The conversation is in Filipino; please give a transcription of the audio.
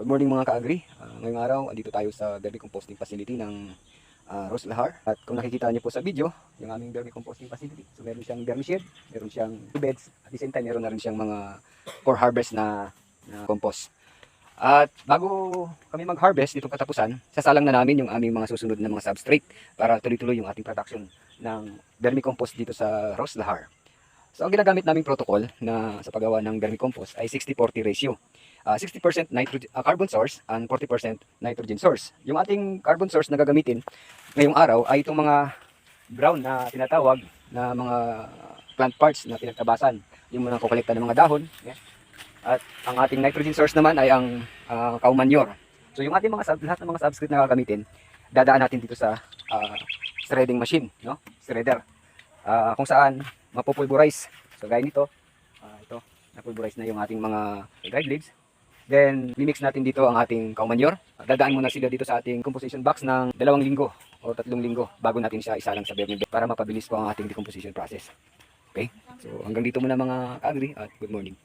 Good morning mga ka-agri. Ngayong araw, andito tayo sa vermicomposting facility ng Roslahar. At kung nakikita niyo po sa video, yung aming vermicomposting facility. So meron siyang vermicide, meron siyang 2 beds, at the same time meron na rin siyang mga for harvest na compost. At bago kami mag-harvest dito katapusan, sasalang na namin yung aming mga susunod na mga substrate para tuloy-tuloy yung ating production ng vermicompost dito sa Roslahar. So ang ginagamit naming protocol na sa paggawa ng vermicompost ay 60-40 ratio. 60% carbon source and 40% nitrogen source. Yung ating carbon source na gagamitin ngayong araw ay itong mga brown na tinatawag na mga plant parts na pinagtabasan. Yung mga kukolekta ng mga dahon. Yeah. At ang ating nitrogen source naman ay ang cow manure. So yung ating lahat ng mga substrate na gagamitin, dadaan natin dito sa shredding machine, no? Shredder. Kung saan mapupulverize. So gaya nito, ito, napulverize na yung ating mga dried leaves. Then, mimix natin dito ang ating cow manure. Dadaan muna sila dito sa ating composition box ng 2 linggo o 3 linggo bago natin siya isalang sa vermi para mapabilis po ang ating decomposition process. Okay? So, hanggang dito muna mga ka-agri at good morning.